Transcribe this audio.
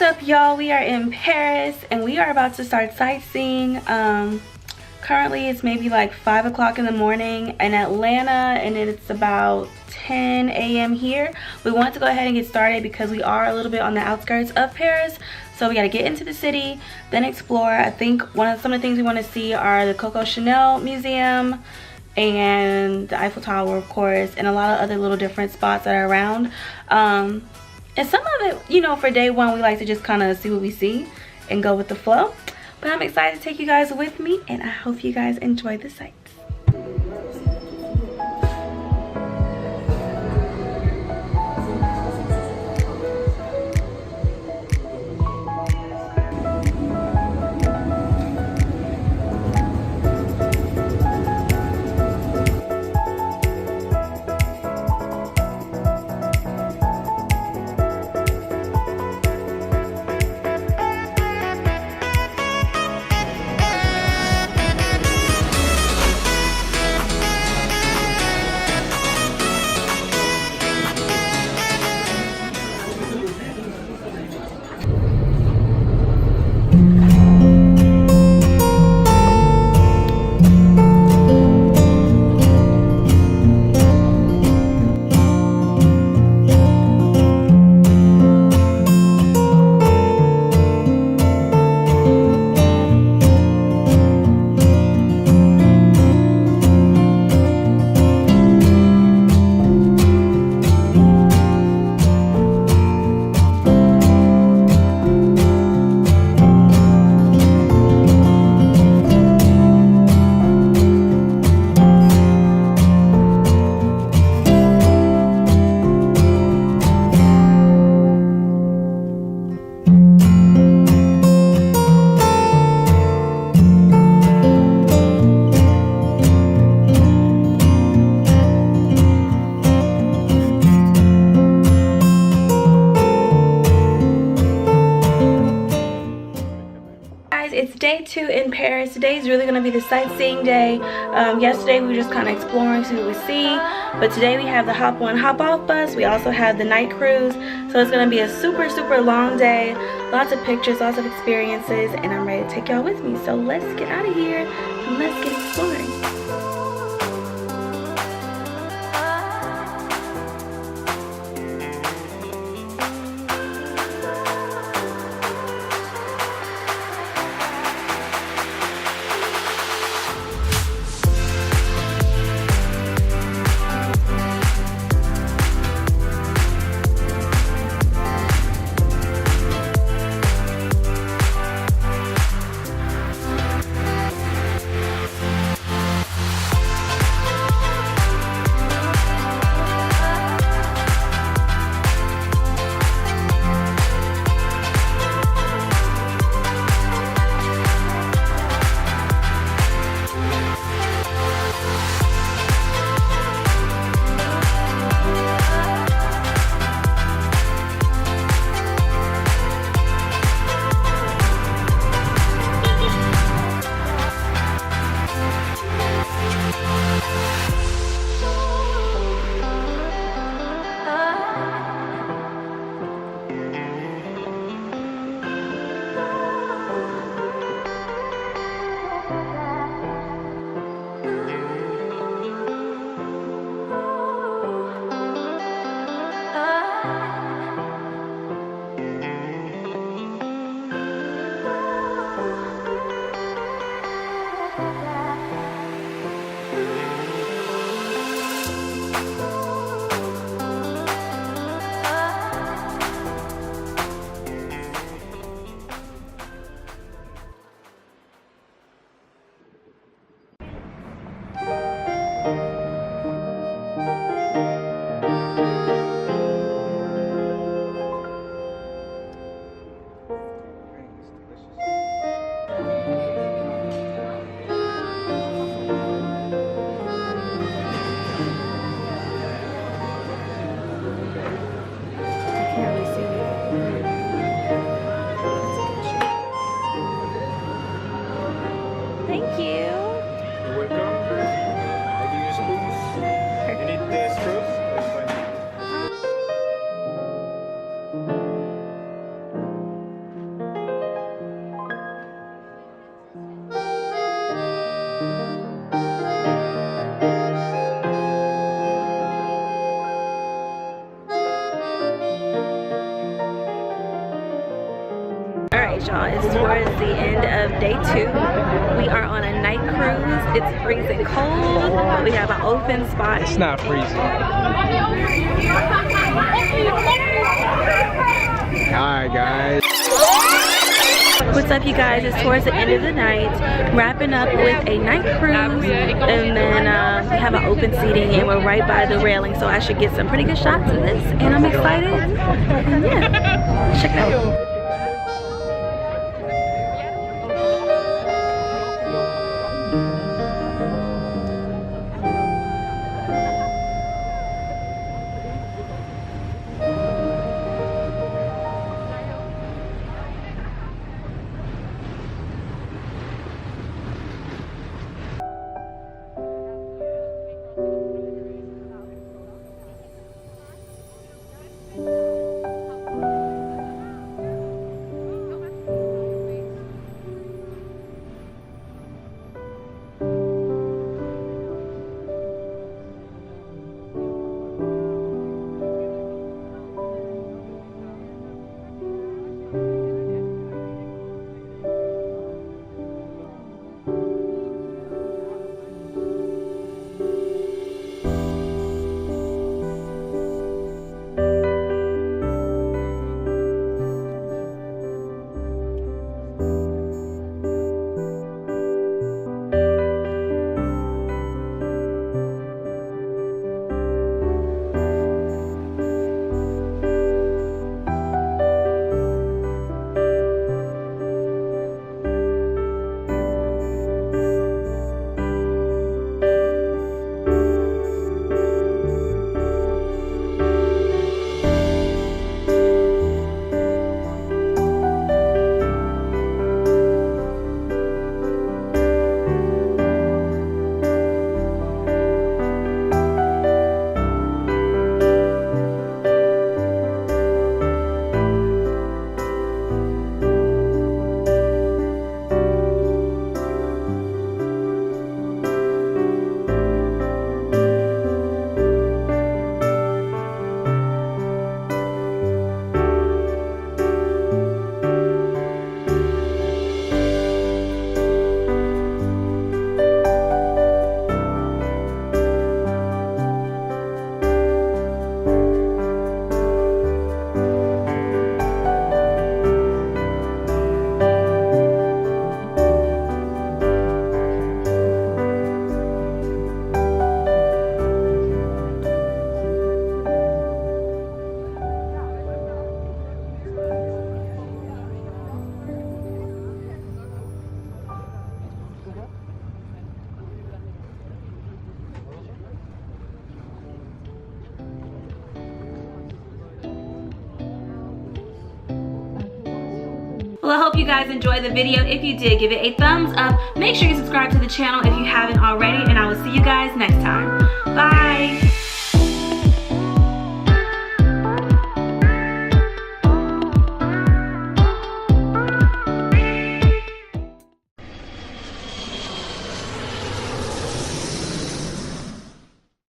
up, y'all? We are in Paris and we are about to start sightseeing. Currently it's maybe like 5 o'clock in the morning in Atlanta, and it's about 10 a.m. here. We want to go ahead and get started because we are a little bit on the outskirts of Paris, so we got to get into the city, then explore. I think some of the things we want to see are the Coco Chanel Museum and the Eiffel Tower, of course, and a lot of other little different spots that are around. And some of it, you know, for day one, we like to just kind of see what we see and go with the flow. But I'm excited to take you guys with me, and I hope you guys enjoy the sights. It's day 2 in Paris. Today is really going to be the sightseeing day. Yesterday we were just kind of exploring, see what we see. But today we have the hop on hop off bus. We also have the night cruise. So it's going to be a super long day. Lots of pictures, lots of experiences, and I'm ready to take y'all with me. So let's get out of here and let's get exploring. Anyways, y'all, it's towards the end of day 2. We are on a night cruise. It's freezing cold, but we have an open spot. It's not freezing. Alright, guys. What's up, you guys? It's towards the end of the night, wrapping up with a night cruise, and then we have an open seating and we're right by the railing, so I should get some pretty good shots of this, and I'm excited. And yeah, check it out. Well, I hope you guys enjoyed the video. If you did, give it a thumbs up. Make sure you subscribe to the channel if you haven't already, and I will see you guys next time. Bye.